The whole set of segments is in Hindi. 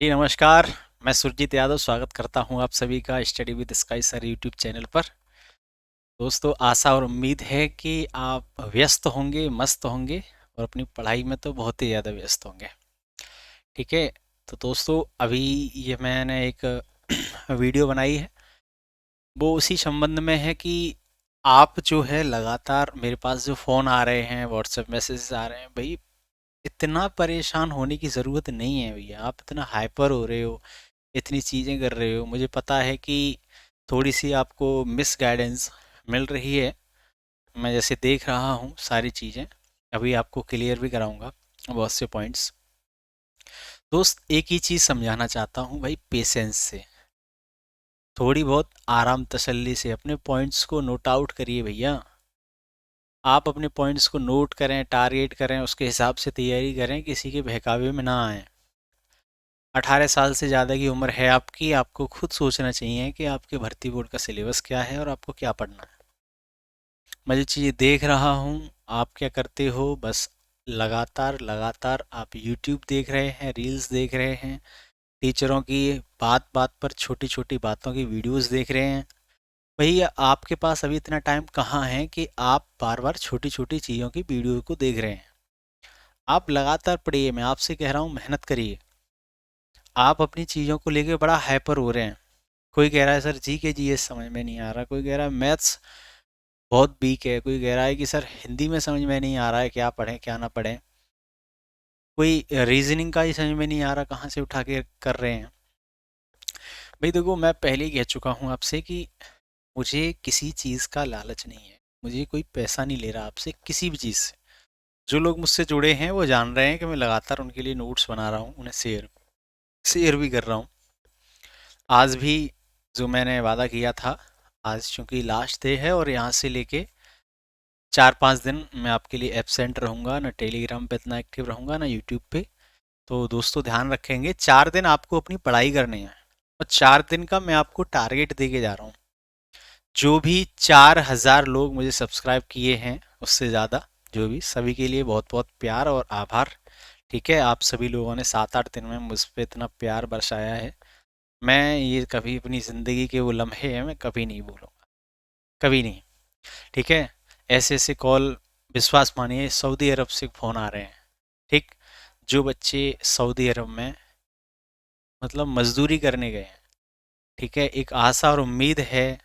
जी नमस्कार। मैं सुरजीत यादव स्वागत करता हूं आप सभी का study with sky sir YouTube channel पर। दोस्तों, आशा और उम्मीद है कि आप व्यस्त होंगे, मस्त होंगे और अपनी पढ़ाई में तो बहुत ही ज़्यादा व्यस्त होंगे। ठीक है। तो दोस्तों, अभी ये मैंने एक वीडियो बनाई है, वो उसी संबंध में है कि आप जो है लगातार मेरे पास जो फ़ोन आ रहे हैं, व्हाट्सएप मैसेजेस आ रहे हैं, भाई इतना परेशान होने की ज़रूरत नहीं है भैया। आप इतना हाइपर हो रहे हो, इतनी चीज़ें कर रहे हो, मुझे पता है कि थोड़ी सी आपको मिस गाइडेंस मिल रही है। मैं जैसे देख रहा हूँ सारी चीज़ें, अभी आपको क्लियर भी कराऊंगा बहुत से पॉइंट्स। दोस्त, एक ही चीज़ समझाना चाहता हूँ भाई, पेशेंस से, थोड़ी बहुत आराम तसल्ली से अपने पॉइंट्स को नोट आउट करिए भैया। आप अपने पॉइंट्स को नोट करें, टारगेट करें, उसके हिसाब से तैयारी करें, किसी के बहकावे में ना आएँ। 18 साल से ज़्यादा की उम्र है आपकी, आपको खुद सोचना चाहिए कि आपके भर्ती बोर्ड का सिलेबस क्या है और आपको क्या पढ़ना है। मैं जो चीज़ें देख रहा हूँ, आप क्या करते हो, बस लगातार लगातार आप यूट्यूब देख रहे हैं, रील्स देख रहे हैं, टीचरों की बात बात पर छोटी छोटी बातों की वीडियोस देख रहे हैं। भैया, आपके पास अभी इतना टाइम कहाँ है कि आप बार बार छोटी छोटी चीज़ों की वीडियो को देख रहे हैं। आप लगातार पढ़िए, मैं आपसे कह रहा हूँ मेहनत करिए। आप अपनी चीज़ों को लेके बड़ा हाइपर हो रहे हैं। कोई कह रहा है सर जी के जीएस समझ में नहीं आ रहा, कोई कह रहा है मैथ्स बहुत वीक है, कोई कह रहा है कि सर हिंदी में समझ में नहीं आ रहा है, क्या पढ़ें क्या ना पढ़ें, कोई रीजनिंग का ही समझ में नहीं आ रहा, कहाँ से उठा के कर रहे हैं। भाई देखो, मैं पहले ही कह चुका हूँ आपसे कि मुझे किसी चीज़ का लालच नहीं है, मुझे कोई पैसा नहीं ले रहा आपसे किसी भी चीज़ से। जो लोग मुझसे जुड़े हैं वो जान रहे हैं कि मैं लगातार उनके लिए नोट्स बना रहा हूँ, उन्हें शेयर शेयर भी कर रहा हूँ। आज भी जो मैंने वादा किया था, आज चूंकि लास्ट डे है और यहाँ से लेके 4-5 दिन मैं आपके लिए एब्सेंट रहूँगा, ना टेलीग्राम पे इतना एक्टिव रहूँगा, ना यूट्यूब पे। तो दोस्तों, ध्यान रखेंगे, 4 दिन आपको अपनी पढ़ाई करनी है और 4 दिन का मैं आपको टारगेट दे के जा रहा हूँ। जो भी 4,000 लोग मुझे सब्सक्राइब किए हैं, उससे ज़्यादा, जो भी, सभी के लिए बहुत बहुत प्यार और आभार। ठीक है, आप सभी लोगों ने 7-8 दिन में मुझ पर इतना प्यार बरसाया है। मैं ये कभी अपनी ज़िंदगी के वो लम्हे हैं, मैं कभी नहीं भूलूंगा, कभी नहीं। ठीक है। ऐसे ऐसे कॉल, विश्वास मानिए, सऊदी अरब से फ़ोन आ रहे हैं। ठीक। जो बच्चे सऊदी अरब में मतलब मजदूरी करने गए हैं, ठीक है, एक आशा और उम्मीद है,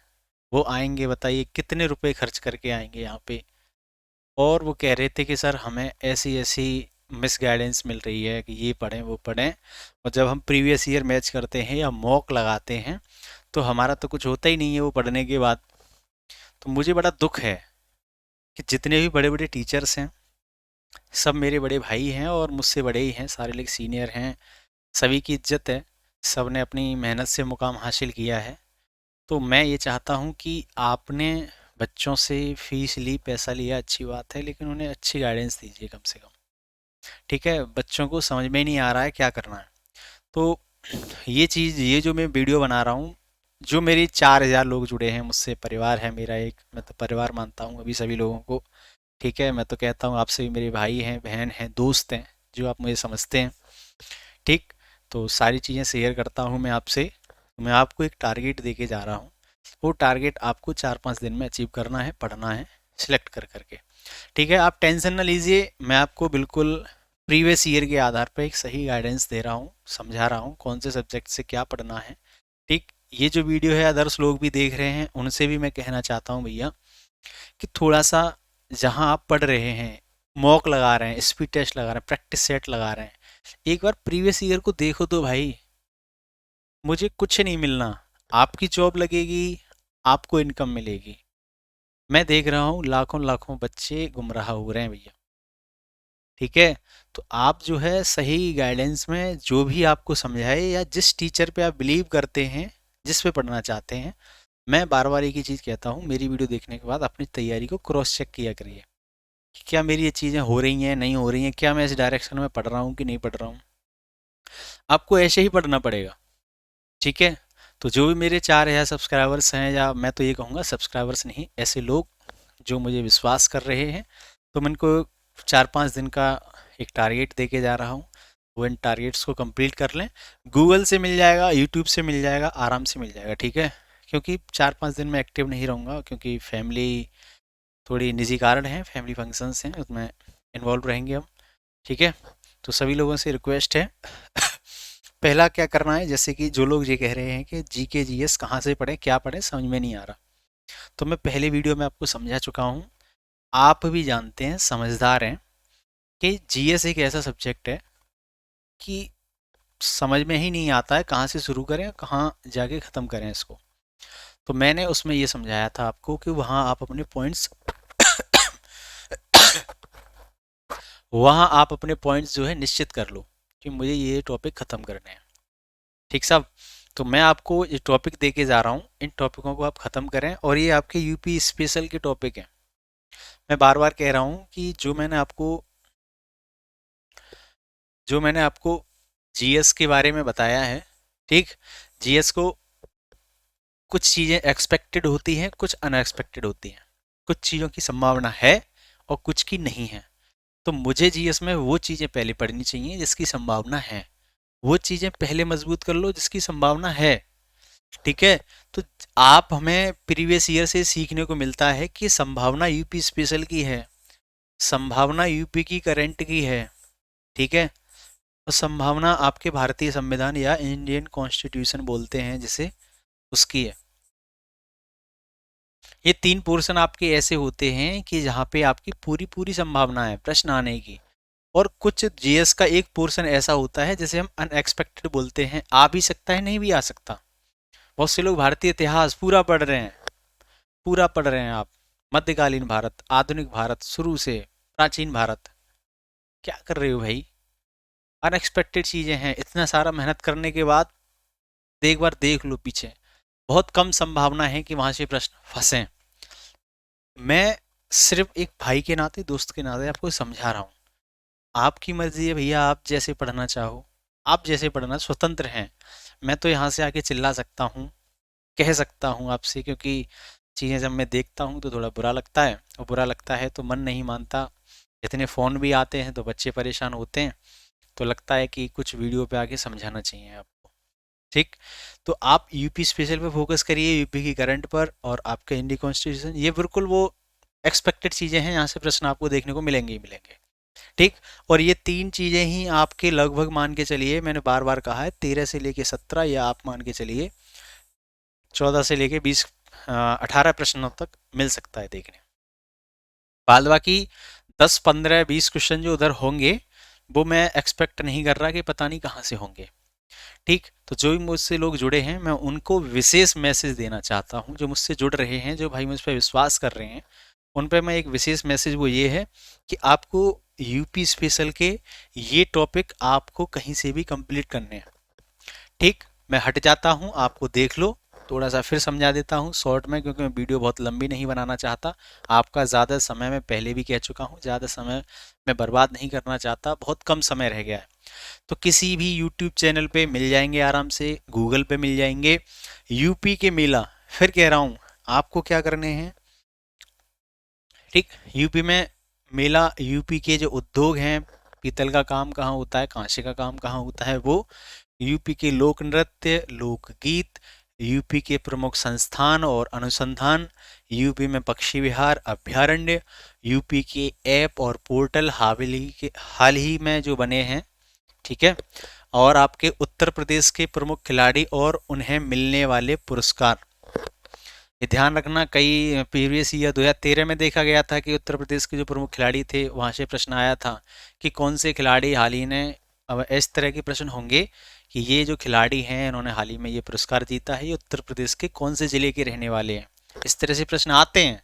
वो आएंगे, बताइए कितने रुपए खर्च करके आएंगे यहाँ पे। और वो कह रहे थे कि सर हमें ऐसी ऐसी मिस गाइडेंस मिल रही है कि ये पढ़ें वो पढ़ें, और जब हम प्रीवियस ईयर मैच करते हैं या मॉक लगाते हैं तो हमारा तो कुछ होता ही नहीं है वो पढ़ने के बाद। तो मुझे बड़ा दुख है कि जितने भी बड़े बड़े टीचर्स हैं, सब मेरे बड़े भाई हैं और मुझसे बड़े ही हैं, सारे लोग सीनियर हैं, सभी की इज्जत है, सब ने अपनी मेहनत से मुकाम हासिल किया है। तो मैं ये चाहता हूँ कि आपने बच्चों से फीस ली, पैसा लिया, अच्छी बात है, लेकिन उन्हें अच्छी गाइडेंस दीजिए कम से कम। ठीक है, बच्चों को समझ में नहीं आ रहा है क्या करना है। तो ये चीज़, ये जो मैं वीडियो बना रहा हूँ, जो मेरी 4,000 लोग जुड़े हैं मुझसे, परिवार है मेरा एक, मैं तो परिवार मानता हूँ अभी सभी लोगों को। ठीक है, मैं तो कहता हूँ आपसे भी मेरे भाई हैं, बहन हैं, दोस्त हैं, जो आप मुझे समझते हैं। ठीक। तो सारी चीज़ें शेयर करता हूँ मैं आपसे। तो मैं आपको एक टारगेट दे के जा रहा हूँ, वो टारगेट आपको 4-5 दिन में अचीव करना है, पढ़ना है, सिलेक्ट कर करके। ठीक है, आप टेंशन ना लीजिए, मैं आपको बिल्कुल प्रीवियस ईयर के आधार पर एक सही गाइडेंस दे रहा हूँ, समझा रहा हूँ कौन से सब्जेक्ट से क्या पढ़ना है। ठीक। ये जो वीडियो है अदर्स लोग भी देख रहे हैं, उनसे भी मैं कहना चाहता हूँ भैया कि थोड़ा सा, जहाँ आप पढ़ रहे हैं, मॉक लगा रहे हैं, स्पीड टेस्ट लगा रहे हैं, प्रैक्टिस सेट लगा रहे हैं, एक बार प्रीवियस ईयर को देखो तो भाई। मुझे कुछ नहीं मिलना, आपकी जॉब लगेगी, आपको इनकम मिलेगी। मैं देख रहा हूँ लाखों लाखों बच्चे गुमराह हो रहे हैं भैया। ठीक है। तो आप जो है सही गाइडेंस में, जो भी आपको समझाए या जिस टीचर पे आप बिलीव करते हैं, जिस पे पढ़ना चाहते हैं, मैं बार बार एक ही चीज़ कहता हूँ, मेरी वीडियो देखने के बाद अपनी तैयारी को क्रॉस चेक किया करिए कि क्या मेरी ये चीज़ें हो रही हैं, नहीं हो रही हैं, क्या मैं इस डायरेक्शन में पढ़ रहा हूँ कि नहीं पढ़ रहा हूँ। आपको ऐसे ही पढ़ना पड़ेगा। ठीक है। तो जो भी मेरे 4,000 सब्सक्राइबर्स हैं, या मैं तो ये कहूँगा सब्सक्राइबर्स नहीं, ऐसे लोग जो मुझे विश्वास कर रहे हैं, तो मैं इनको 4-5 दिन का एक टारगेट दे के जा रहा हूँ। वो इन टारगेट्स को कंप्लीट कर लें। गूगल से मिल जाएगा, यूट्यूब से मिल जाएगा, आराम से मिल जाएगा, ठीक है। क्योंकि 4-5 दिन में एक्टिव नहीं रहूँगा, क्योंकि फैमिली थोड़ी निजी कारण है, फैमिली फंक्शंस हैं, उसमें इन्वॉल्व रहेंगे हम, ठीक है। तो सभी लोगों से रिक्वेस्ट है पहला क्या करना है, जैसे कि जो लोग ये कह रहे हैं कि जी के जी एस कहाँ से पढ़ें, क्या पढ़ें, समझ में नहीं आ रहा, तो मैं पहले वीडियो में आपको समझा चुका हूँ, आप भी जानते हैं, समझदार हैं, कि जीएस एक ऐसा सब्जेक्ट है कि समझ में ही नहीं आता है कहाँ से शुरू करें, कहाँ जाके ख़त्म करें इसको। तो मैंने उसमें ये समझाया था आपको कि वहाँ आप अपने पॉइंट्स जो है निश्चित कर लो कि मुझे ये टॉपिक ख़त्म करने हैं, ठीक साहब। तो मैं आपको ये टॉपिक दे के जा रहा हूँ, इन टॉपिकों को आप ख़त्म करें, और ये आपके यूपी स्पेशल के टॉपिक हैं। मैं बार बार कह रहा हूँ कि जो मैंने आपको जीएस के बारे में बताया है, ठीक, जीएस को कुछ चीज़ें एक्सपेक्टेड होती हैं, कुछ अनएक्सपेक्टेड होती हैं, कुछ चीज़ों की संभावना है और कुछ की नहीं है। तो मुझे जीएस में वो चीज़ें पहले पढ़नी चाहिए जिसकी संभावना है, वो चीज़ें पहले मजबूत कर लो जिसकी संभावना है, ठीक है। तो आप हमें प्रीवियस ईयर से सीखने को मिलता है कि संभावना यूपी स्पेशल की है, संभावना यूपी की करंट की है, ठीक है। और संभावना आपके भारतीय संविधान या इंडियन कॉन्स्टिट्यूशन बोलते हैं जिसे, उसकी है। ये 3 पोर्शन आपके ऐसे होते हैं कि जहाँ पे आपकी पूरी पूरी संभावना है प्रश्न आने की। और कुछ जीएस का एक पोर्शन ऐसा होता है जिसे हम अनएक्सपेक्टेड बोलते हैं, आ भी सकता है, नहीं भी आ सकता। बहुत से लोग भारतीय इतिहास पूरा पढ़ रहे हैं, पूरा पढ़ रहे हैं आप, मध्यकालीन भारत, आधुनिक भारत, शुरू से प्राचीन भारत, क्या कर रहे हो भाई। अनएक्सपेक्टेड चीज़ें हैं, इतना सारा मेहनत करने के बाद एक बार देख लो पीछे, बहुत कम संभावना है कि वहाँ से प्रश्न फंसें। मैं सिर्फ एक भाई के नाते, दोस्त के नाते आपको समझा रहा हूँ। आपकी मर्जी है भैया, आप जैसे पढ़ना चाहो, आप जैसे पढ़ना स्वतंत्र हैं। मैं तो यहाँ से आके चिल्ला सकता हूँ, कह सकता हूँ आपसे, क्योंकि चीज़ें जब मैं देखता हूँ तो थोड़ा बुरा लगता है, और बुरा लगता है तो मन नहीं मानता। इतने फ़ोन भी आते हैं तो बच्चे परेशान होते हैं, तो लगता है कि कुछ वीडियो पे आके समझाना चाहिए आपको, ठीक। तो आप यूपी स्पेशल पे फोकस करिए, यूपी की करंट पर, और आपका इंडियन कॉन्स्टिट्यूशन, ये बिल्कुल वो एक्सपेक्टेड चीज़ें हैं, यहाँ से प्रश्न आपको देखने को मिलेंगे ही मिलेंगे, ठीक। और ये 3 चीज़ें ही आपके लगभग, मान के चलिए, मैंने बार बार कहा है, 13 से लेके 17, या आप मान के चलिए 14 से लेके 20, 18 प्रश्नों तक मिल सकता है देखने। बाद बाकी 10, 15, 20 क्वेश्चन जो उधर होंगे, वो मैं एक्सपेक्ट नहीं कर रहा कि पता नहीं कहाँ से होंगे, ठीक। तो जो भी मुझसे लोग जुड़े हैं, मैं उनको विशेष मैसेज देना चाहता हूँ, जो मुझसे जुड़ रहे हैं, जो भाई मुझ पर विश्वास कर रहे हैं, उन पे मैं एक विशेष मैसेज, वो ये है कि आपको यूपी स्पेशल के ये टॉपिक आपको कहीं से भी कंप्लीट करने हैं, ठीक। मैं हट जाता हूँ, आपको देख लो, थोड़ा सा फिर समझा देता हूँ शॉर्ट में, क्योंकि मैं वीडियो बहुत लंबी नहीं बनाना चाहता। आपका ज़्यादा समय, मैं पहले भी कह चुका हूँ, ज़्यादा समय मैं बर्बाद नहीं करना चाहता, बहुत कम समय रह गया है। तो किसी भी यूट्यूब चैनल पे मिल जाएंगे आराम से, गूगल पे मिल जाएंगे, यूपी के मेला, फिर कह रहा हूँ आपको क्या करने हैं, ठीक। यूपी में मेला, यूपी के जो उद्योग हैं, पीतल का काम कहाँ होता है, कांसे का काम कहाँ होता है, वो यूपी के लोक नृत्य, लोकगीत, यूपी के प्रमुख संस्थान और अनुसंधान, यूपी में पक्षी विहार, अभ्यारण्य, यूपी के ऐप और पोर्टल हाल ही में जो बने हैं, ठीक है। और आपके उत्तर प्रदेश के प्रमुख खिलाड़ी और उन्हें मिलने वाले पुरस्कार। ये ध्यान रखना, कई प्रीवियस ईयर 2013 में देखा गया था कि उत्तर प्रदेश के जो प्रमुख खिलाड़ी थे, वहाँ से प्रश्न आया था कि कौन से खिलाड़ी हाल ही ने, अब इस तरह के प्रश्न होंगे कि ये जो खिलाड़ी हैं, इन्होंने हाल ही में ये पुरस्कार जीता है, ये उत्तर प्रदेश के कौन से ज़िले के रहने वाले हैं, इस तरह से प्रश्न आते हैं,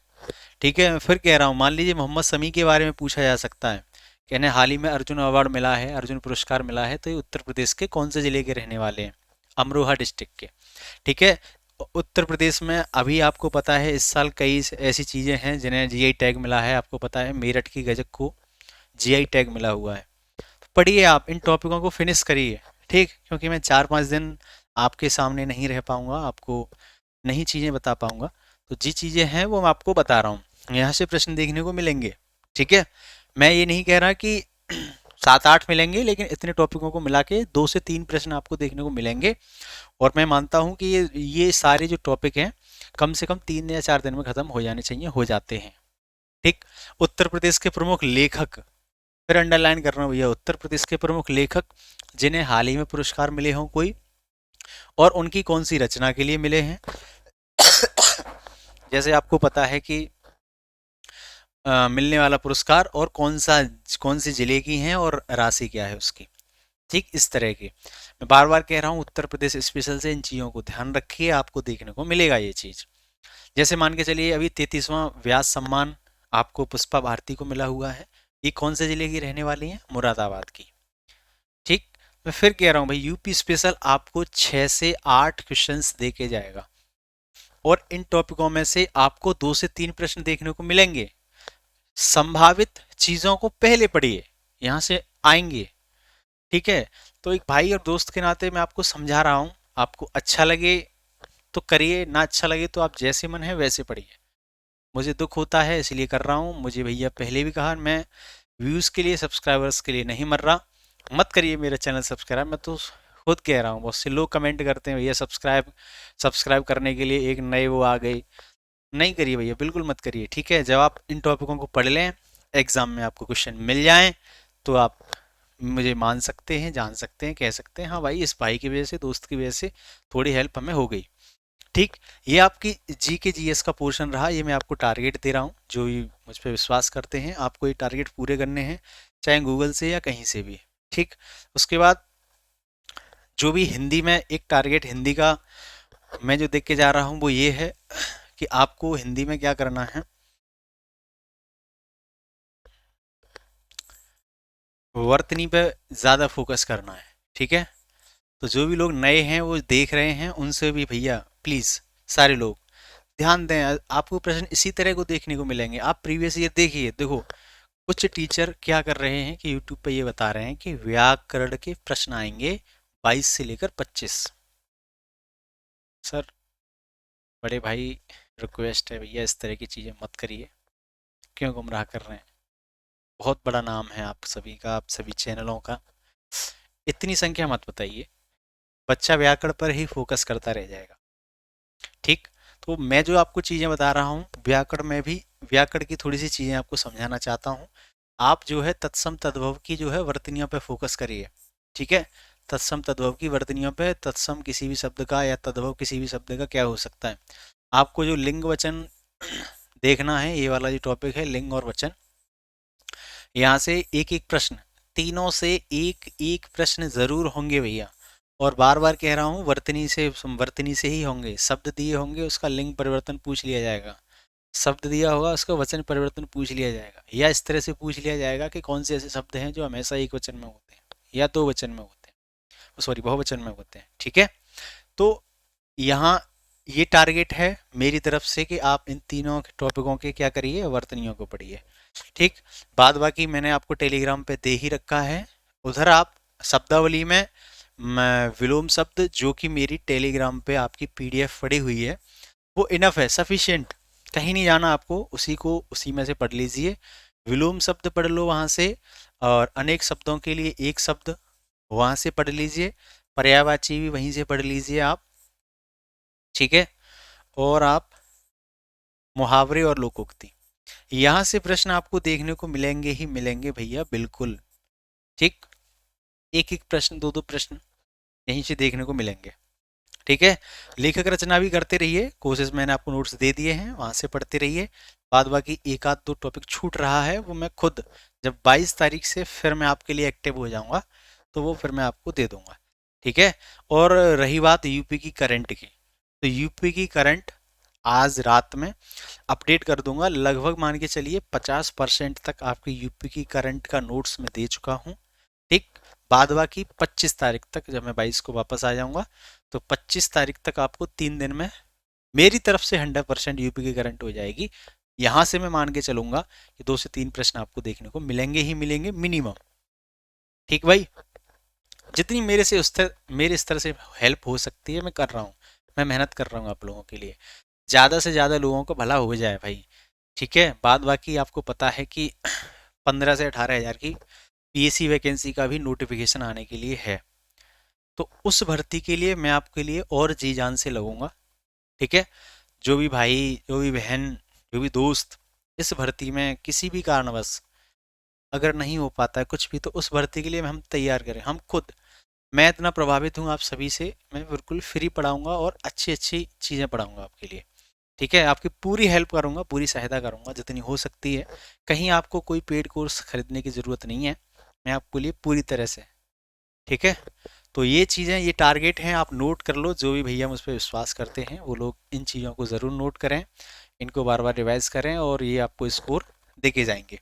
ठीक है। मैं फिर कह रहा हूँ, मान लीजिए मोहम्मद शमी के बारे में पूछा जा सकता है कि इन्हें हाल ही में अर्जुन अवार्ड मिला है, अर्जुन पुरस्कार मिला है, तो ये उत्तर प्रदेश के कौन से ज़िले के रहने वाले हैं, अमरोहा डिस्ट्रिक्ट के, ठीक है। उत्तर प्रदेश में अभी आपको पता है, इस साल कई ऐसी चीज़ें हैं जिन्हें जीआई टैग मिला है, आपको पता है मेरठ की गजक को जीआई टैग मिला हुआ है। तो पढ़िए, आप इन टॉपिकों को फिनिश करिए, ठीक, क्योंकि मैं 4-5 दिन आपके सामने नहीं रह पाऊंगा, आपको नई चीज़ें बता पाऊंगा। तो जी चीज़ें हैं वो मैं आपको बता रहा हूँ, यहाँ से प्रश्न देखने को मिलेंगे, ठीक है। मैं ये नहीं कह रहा कि 7-8 मिलेंगे, लेकिन इतने टॉपिकों को मिला के 2 से 3 प्रश्न आपको देखने को मिलेंगे। और मैं मानता हूँ कि ये सारे जो टॉपिक हैं कम से कम 3 या 4 दिन में खत्म हो जाने चाहिए, हो जाते हैं। ठीक। उत्तर प्रदेश के प्रमुख लेखक, फिर अंडरलाइन कर रहा हूँ भैया, उत्तर प्रदेश के प्रमुख लेखक जिन्हें हाल ही में पुरस्कार मिले हों कोई, और उनकी कौन सी रचना के लिए मिले हैं। जैसे आपको पता है कि मिलने वाला पुरस्कार और कौन सी जिले की हैं और राशि क्या है उसकी। ठीक, इस तरह की मैं बार बार कह रहा हूँ, उत्तर प्रदेश स्पेशल से इन चीज़ों को ध्यान रखिए, आपको देखने को मिलेगा ये चीज़। जैसे मान के चलिए अभी 33वां व्यास सम्मान आपको पुष्पा भारती को मिला हुआ है। ये कौन से जिले की रहने वाली हैं? मुरादाबाद की। ठीक। मैं फिर कह रहा हूँ भाई, यूपी स्पेशल आपको 6 से 8 क्वेश्चंस दे के जाएगा, और इन टॉपिकों में से आपको 2 से 3 प्रश्न देखने को मिलेंगे। संभावित चीजों को पहले पढ़िए, यहां से आएंगे। ठीक है। तो एक भाई और दोस्त के नाते मैं आपको समझा रहा हूं, आपको अच्छा लगे तो करिए, ना अच्छा लगे तो आप जैसे मन है वैसे पढ़िए। मुझे दुख होता है इसलिए कर रहा हूं। मुझे भैया पहले भी कहा, मैं व्यूज के लिए, सब्सक्राइबर्स के लिए नहीं मर रहा। मत करिए मेरा चैनल सब्सक्राइब, मैं तो खुद कह रहा हूँ। बहुत से लोग कमेंट करते हैं भैया सब्सक्राइब सब्सक्राइब करने के लिए एक नए वो आ गई। नहीं करिए भैया, बिल्कुल मत करिए। ठीक है। जब आप इन टॉपिकों को पढ़ लें, एग्जाम में आपको क्वेश्चन मिल जाएं, तो आप मुझे मान सकते हैं, जान सकते हैं, कह सकते हैं हाँ भाई, इस भाई की वजह से, दोस्त की वजह से थोड़ी हेल्प हमें हो गई। ठीक। ये आपकी जी के जीएस का पोर्शन रहा, ये मैं आपको टारगेट दे रहा हूँ। जो भी मुझ पर विश्वास करते हैं, आपको ये टारगेट पूरे करने हैं, चाहे गूगल से या कहीं से भी। ठीक। उसके बाद जो भी हिंदी में एक टारगेट हिंदी का मैं जो देख के जा रहा हूँ, वो ये है कि आपको हिंदी में क्या करना है, वर्तनी पे ज़्यादा फोकस करना है। ठीक है। तो जो भी लोग नए हैं वो देख रहे हैं, उनसे भी भैया प्लीज़ सारे लोग ध्यान दें। आपको प्रश्न इसी तरह को देखने को मिलेंगे। आप प्रीवियस ईयर देखिए, देखो कुछ टीचर क्या कर रहे हैं कि यूट्यूब पे ये बता रहे हैं कि व्याकरण के प्रश्न आएंगे 22 से लेकर 25। सर, बड़े भाई, रिक्वेस्ट है भैया, इस तरह की चीज़ें मत करिए। क्यों गुमराह कर रहे हैं? बहुत बड़ा नाम है आप सभी का, आप सभी चैनलों का। इतनी संख्या मत बताइए, बच्चा व्याकरण पर ही फोकस करता रह जाएगा। ठीक। तो मैं जो आपको चीज़ें बता रहा हूँ व्याकरण में भी, व्याकरण की थोड़ी सी चीज़ें आपको समझाना चाहता हूँ। आप जो है तत्सम तद्भव की जो है वर्तनियों पे फोकस करिए। ठीक है। तत्सम तद्भव की वर्तनियों पे, तत्सम किसी भी शब्द का या तद्भव किसी भी शब्द का क्या हो सकता है। आपको जो लिंग वचन देखना है, ये वाला जो टॉपिक है लिंग और वचन, यहाँ से एक एक प्रश्न, तीनों से एक एक प्रश्न जरूर होंगे भैया। और बार बार कह रहा हूँ, वर्तनी से ही होंगे। शब्द दिए होंगे, उसका लिंग परिवर्तन पूछ लिया जाएगा। शब्द दिया होगा, उसका वचन परिवर्तन पूछ लिया जाएगा, या इस तरह से पूछ लिया जाएगा कि कौन से ऐसे शब्द हैं जो हमेशा एक वचन में होते हैं या दो वचन में होते हैं, सॉरी बहुवचन में होते हैं। ठीक है। तो यहाँ ये टारगेट है मेरी तरफ से कि आप इन तीनों टॉपिकों के क्या करिए, वर्तनियों को पढ़िए। ठीक। बाद बाकी मैंने आपको टेलीग्राम पे दे ही रखा है, उधर आप शब्दावली में विलोम शब्द जो कि मेरी टेलीग्राम पे आपकी पीडीएफ पड़ी हुई है, वो इनफ है, सफिशिएंट। कहीं नहीं जाना आपको, उसी को उसी में से पढ़ लीजिए। विलोम शब्द पढ़ लो वहाँ से, और अनेक शब्दों के लिए एक शब्द वहाँ से पढ़ लीजिए। पर्यायवाची भी वहीं से पढ़ लीजिए आप। ठीक है। और आप मुहावरे और लोकोक्ति, यहाँ से प्रश्न आपको देखने को मिलेंगे ही मिलेंगे भैया, बिल्कुल। ठीक। एक एक प्रश्न, दो दो प्रश्न यहीं से देखने को मिलेंगे। ठीक है। लेखक रचना भी करते रहिए, कोर्सेज मैंने आपको नोट्स दे दिए हैं, वहां से पढ़ते रहिए। बाद बाकी एक आध दो टॉपिक छूट रहा है, वो मैं खुद जब 22 तारीख से फिर मैं आपके लिए एक्टिव हो जाऊंगा, तो वो फिर मैं आपको दे दूंगा। ठीक है। और रही बात यूपी की करंट की, तो यूपी की करंट आज रात में अपडेट कर दूंगा। लगभग मान के चलिए 50% तक आपके यूपी की करंट का नोट्स में दे चुका हूँ। ठीक। बाद बाकी 25 तारीख तक, जब मैं 22 को वापस आ जाऊंगा, तो 25 तारीख तक आपको 3 दिन में मेरी तरफ से 100% यूपी की करंट हो जाएगी। यहां से मैं मान के चलूंगा कि 2 से 3 प्रश्न आपको देखने को मिलेंगे ही मिलेंगे मिनिमम। ठीक भाई। जितनी मेरे स्तर से हेल्प हो सकती है मैं कर रहा हूँ, मैं मेहनत कर रहा हूँ आप लोगों के लिए, ज़्यादा से ज़्यादा लोगों को भला हो जाए भाई। ठीक है। बाद बाकी आपको पता है कि 15 से 18 हज़ार की पीएससी वैकेंसी का भी नोटिफिकेशन आने के लिए है। तो उस भर्ती के लिए मैं आपके लिए और जी जान से लगूंगा। ठीक है, जो भी भाई, जो भी बहन, जो भी दोस्त इस भर्ती में किसी भी कारणवश अगर नहीं हो पाता है कुछ भी, तो उस भर्ती के लिए हम तैयार करें, हम खुद। मैं इतना प्रभावित हूँ आप सभी से, मैं बिल्कुल फ्री पढ़ाऊंगा और अच्छी अच्छी चीज़ें पढ़ाऊंगा आपके लिए। ठीक है, आपकी पूरी हेल्प करूंगा, पूरी सहायता करूंगा जितनी हो सकती है। कहीं आपको कोई पेड कोर्स खरीदने की ज़रूरत नहीं है, मैं आपके लिए पूरी तरह से। ठीक है, तो ये चीज़ें, ये टारगेट हैं, आप नोट कर लो। जो भी भैया मुझ पर विश्वास करते हैं वो लोग इन चीज़ों को ज़रूर नोट करें, इनको बार बार रिवाइज करें और ये आपको स्कोर देके जाएंगे।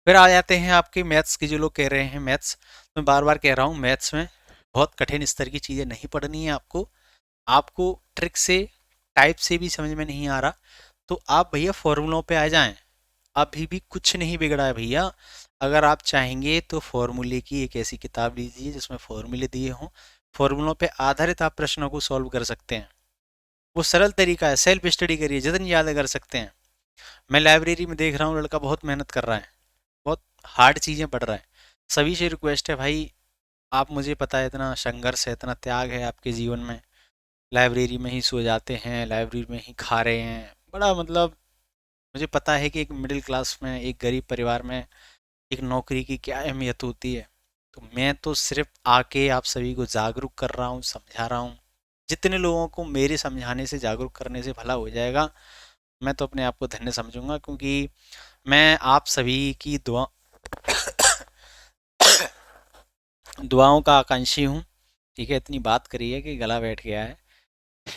फिर आ जाते हैं आपके मैथ्स की। जो लोग कह रहे हैं मैथ्स, मैं बार बार कह रहा हूँ, मैथ्स में बहुत कठिन स्तर की चीज़ें नहीं पढ़नी है आपको। आपको ट्रिक से, टाइप से भी समझ में नहीं आ रहा तो आप भैया फॉर्मूलों पे आ जाएं। अभी भी कुछ नहीं बिगड़ा है भैया। अगर आप चाहेंगे तो फॉर्मूले की एक ऐसी किताब लीजिए जिसमें फॉर्मूले दिए हों, फॉर्मूलों पे आधारित आप प्रश्नों को सॉल्व कर सकते हैं। वो सरल तरीका है, सेल्फ स्टडी करिए जितनी ज़्यादा कर सकते हैं। मैं लाइब्रेरी में देख रहा हूँ लड़का बहुत मेहनत कर रहा है, बहुत हार्ड चीज़ें पढ़ रहा है। सभी से रिक्वेस्ट है भाई, आप, मुझे पता है इतना संघर्ष है, इतना त्याग है आपके जीवन में, लाइब्रेरी में ही सो जाते हैं, लाइब्रेरी में ही खा रहे हैं, बड़ा मतलब मुझे पता है कि एक मिडिल क्लास में, एक गरीब परिवार में एक नौकरी की क्या अहमियत होती है। तो मैं तो सिर्फ आके आप सभी को जागरूक कर रहा हूँ, समझा रहा हूँ। जितने लोगों को मेरे समझाने से, जागरूक करने से भला हो जाएगा, मैं तो अपने आप को धन्य समझूंगा, क्योंकि मैं आप सभी की दुआओं का आकांक्षी हूँ। ठीक है, इतनी बात करी है कि गला बैठ गया है।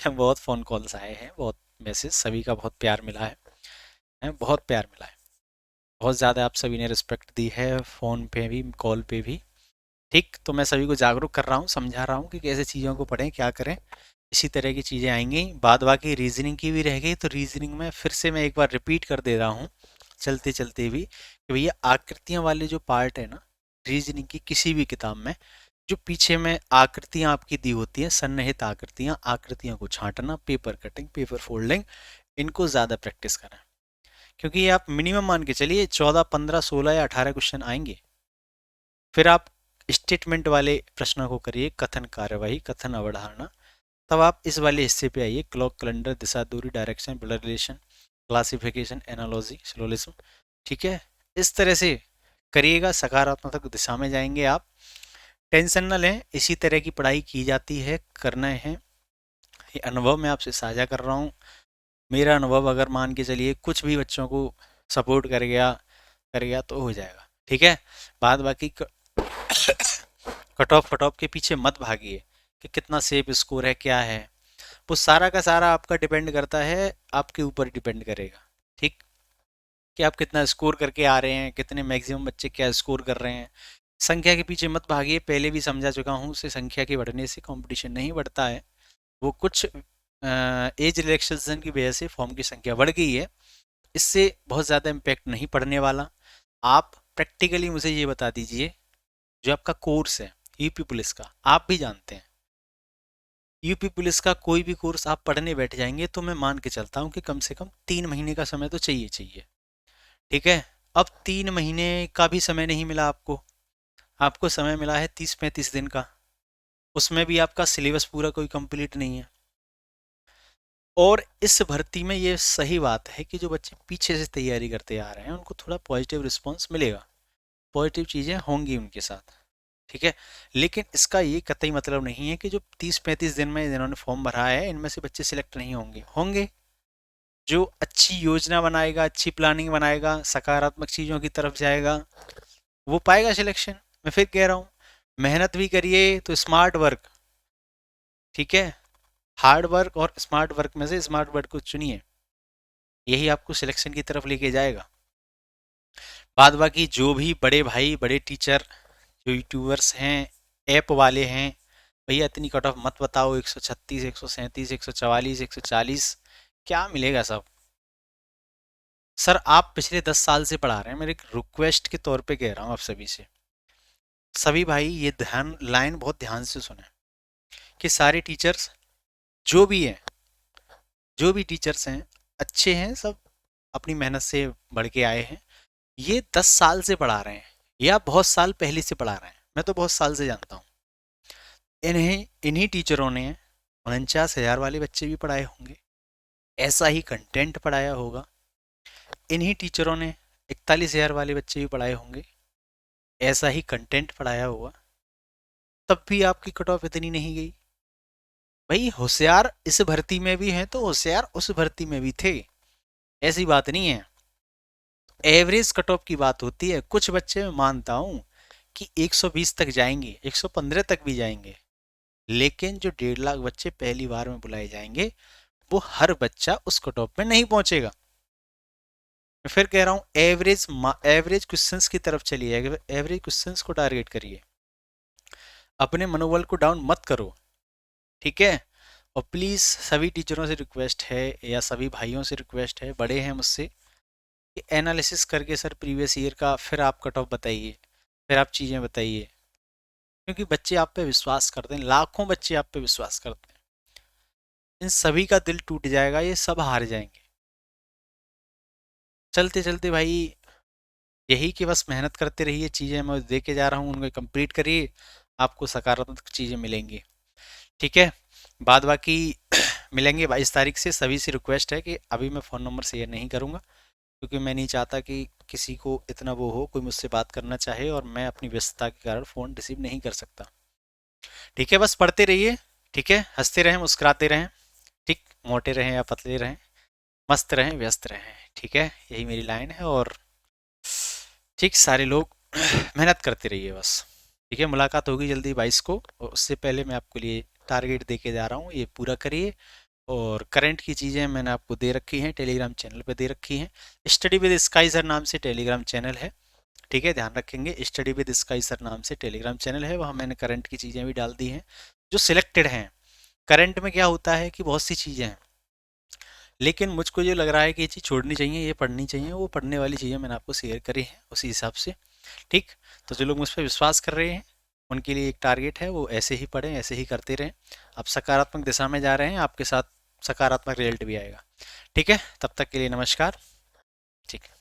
बहुत फ़ोन कॉल्स आए हैं, बहुत मैसेज, सभी का बहुत प्यार मिला है, बहुत प्यार मिला है। बहुत ज़्यादा आप सभी ने रिस्पेक्ट दी है, फ़ोन पे भी, कॉल पे भी। ठीक, तो मैं सभी को जागरूक कर रहा हूँ, समझा रहा हूँ कि कैसे चीज़ों को पढ़ें, क्या करें। इसी तरह की चीज़ें आएंगी। बाद बाकी रीजनिंग की भी रह गई, तो रीजनिंग में फिर से मैं एक बार रिपीट कर दे रहा हूँ चलते चलते भी, कि भैया आकृतियाँ वाले जो पार्ट है ना रीजनिंग की किसी भी किताब में, जो पीछे में आकृतियाँ आपकी दी होती हैं, सन्निहित आकृतियाँ, आकृतियों को छांटना, पेपर कटिंग, पेपर फोल्डिंग, इनको ज़्यादा प्रैक्टिस करें। क्योंकि ये आप मिनिमम मान के चलिए 14, 15, 16 या 18 क्वेश्चन आएंगे। फिर आप स्टेटमेंट वाले प्रश्नों को करिए, कथन कार्यवाही, कथन अवधारणा। तब आप इस वाले हिस्से पे आइए, क्लॉक, कैलेंडर, दिशा, दूरी, direction, blood relation, classification, analogy, syllogism. ठीक है, इस तरह से करिएगा, सकारात्मक दिशा में जाएंगे आप। टेंशन न लें, इसी तरह की पढ़ाई की जाती है, करना है। ये अनुभव मैं आपसे साझा कर रहा हूँ। मेरा अनुभव अगर मान के चलिए कुछ भी बच्चों को सपोर्ट कर गया तो हो जाएगा। ठीक है, बाद बाकी कट ऑफ के पीछे मत भागिए कि कितना सेफ स्कोर है, क्या है। वो सारा का सारा आपका डिपेंड करता है, आपके ऊपर डिपेंड करेगा। ठीक, कि आप कितना स्कोर करके आ रहे हैं, कितने मैक्सिमम बच्चे क्या स्कोर कर रहे हैं। संख्या के पीछे मत भागिए, पहले भी समझा चुका हूँ, उससे संख्या के बढ़ने से कंपटीशन नहीं बढ़ता है। वो कुछ एज रिलैक्सेशन की वजह से फॉर्म की संख्या बढ़ गई है, इससे बहुत ज़्यादा इम्पैक्ट नहीं पड़ने वाला। आप प्रैक्टिकली मुझे ये बता दीजिए, जो आपका कोर्स है यूपी पुलिस का, आप भी जानते हैं यूपी पुलिस का कोई भी कोर्स आप पढ़ने बैठ जाएंगे तो मैं मान के चलता हूँ कि कम से कम 3 महीने का समय तो चाहिए चाहिए। ठीक है, अब 3 महीने का भी समय नहीं मिला आपको, आपको समय मिला है 30-35 दिन का। उसमें भी आपका सिलेबस पूरा कोई कंप्लीट नहीं है। और इस भर्ती में ये सही बात है कि जो बच्चे पीछे से तैयारी करते आ रहे हैं उनको थोड़ा पॉजिटिव रिस्पॉन्स मिलेगा, पॉजिटिव चीज़ें होंगी उनके साथ। ठीक है, लेकिन इसका ये कतई मतलब नहीं है कि जो 30-35 दिन में जिन्होंने फॉर्म भरा है इनमें से बच्चे सिलेक्ट नहीं होंगे, होंगे। जो अच्छी योजना बनाएगा, अच्छी प्लानिंग बनाएगा, सकारात्मक चीज़ों की तरफ जाएगा, वो पाएगा सिलेक्शन। मैं फिर कह रहा हूँ, मेहनत भी करिए तो स्मार्ट वर्क। ठीक है, हार्ड वर्क और स्मार्ट वर्क में से स्मार्ट वर्क को चुनिए, यही आपको सिलेक्शन की तरफ लेके जाएगा। बाद बाकी जो भी बड़े भाई, बड़े टीचर, जो यूट्यूबर्स हैं, ऐप वाले हैं, भैया इतनी कट ऑफ मत बताओ, 136, 137, 144, 140, क्या मिलेगा सब। सर आप पिछले 10 साल से पढ़ा रहे हैं, मेरे एक रिक्वेस्ट के तौर पे कह रहा हूँ आप सभी से, सभी भाई ये ध्यान, लाइन बहुत ध्यान से सुने, कि सारे टीचर्स जो भी हैं, जो भी टीचर्स हैं अच्छे हैं सब, अपनी मेहनत से बढ़ के आए हैं। ये 10 साल से पढ़ा रहे हैं, ये आप बहुत साल पहले से पढ़ा रहे हैं, मैं तो बहुत साल से जानता हूँ। इन्हें इन्हीं टीचरों ने 49,000 वाले बच्चे भी पढ़ाए होंगे, ऐसा ही कंटेंट पढ़ाया होगा। इन्हीं टीचरों ने 41,000 वाले बच्चे भी पढ़ाए होंगे, ऐसा ही कंटेंट पढ़ाया होगा, तब भी आपकी कट ऑफ इतनी नहीं गई। भाई होशियार इस भर्ती में भी हैं तो होशियार उस भर्ती में भी थे, ऐसी बात नहीं है। एवरेज कट ऑफ की बात होती है। कुछ बच्चे मैं मानता हूं कि 120 तक जाएंगे, 115 तक भी जाएंगे, लेकिन जो 1.5 लाख बच्चे पहली बार में बुलाए जाएंगे, वो हर बच्चा उस कट ऑफ में नहीं पहुंचेगा। मैं फिर कह रहा हूं, एवरेज क्वेश्चंस की तरफ चलिए, एवरेज क्वेश्चंस को टारगेट करिए, अपने मनोबल को डाउन मत करो, ठीक है। और प्लीज़ सभी टीचरों से रिक्वेस्ट है या सभी भाइयों से रिक्वेस्ट है, बड़े हैं मुझसे, कि एनालिसिस करके सर प्रीवियस ईयर का फिर आप कट ऑफ बताइए, फिर आप चीज़ें बताइए, क्योंकि बच्चे आप पे विश्वास करते हैं, लाखों बच्चे आप पे विश्वास करते हैं। इन सभी का दिल टूट जाएगा, ये सब हार जाएंगे। चलते चलते भाई यही कि बस मेहनत करते रहिए, चीज़ें मैं दे के जा रहा हूँ उनको कंप्लीट करिए, आपको सकारात्मक चीज़ें मिलेंगी, ठीक है। बाद बाकी मिलेंगे 22 तारीख से। सभी से रिक्वेस्ट है कि अभी मैं फ़ोन नंबर शेयर नहीं करूँगा, क्योंकि मैं नहीं चाहता कि किसी को इतना वो हो, कोई मुझसे बात करना चाहे और मैं अपनी व्यस्तता के कारण फ़ोन रिसीव नहीं कर सकता, ठीक है। बस पढ़ते रहिए, ठीक है, हंसते रहें, मुस्कुराते रहें, ठीक, मोटे रहें या पतले रहें, मस्त रहें, व्यस्त रहें, ठीक है, यही मेरी लाइन है। और ठीक, सारे लोग मेहनत करते रहिए बस, ठीक है। मुलाकात होगी जल्दी 22 को, और उससे पहले मैं आपके लिए टारगेट दे के जा रहा हूँ, ये पूरा करिए। और करंट की चीज़ें मैंने आपको दे रखी हैं, टेलीग्राम चैनल पे दे रखी हैं। स्टडी विद स्काई सर नाम से टेलीग्राम चैनल है, ठीक है, ध्यान रखेंगे। स्टडी विद स्काई सर नाम से टेलीग्राम चैनल है, वहाँ मैंने करंट की चीज़ें भी डाल दी हैं जो सिलेक्टेड हैं। करंट में क्या होता है कि बहुत सी चीज़ें हैं, लेकिन मुझको ये लग रहा है कि ये चीज़ छोड़नी चाहिए, ये पढ़नी चाहिए, वो पढ़ने वाली चीज़ें मैंने आपको शेयर करी हैं उसी हिसाब से, ठीक। तो जो लोग मुझ पर विश्वास कर रहे हैं उनके लिए एक टारगेट है, वो ऐसे ही पढ़ें, ऐसे ही करते रहें। आप सकारात्मक दिशा में जा रहे हैं, आपके साथ सकारात्मक रिजल्ट भी आएगा, ठीक है। तब तक के लिए नमस्कार, ठीक है।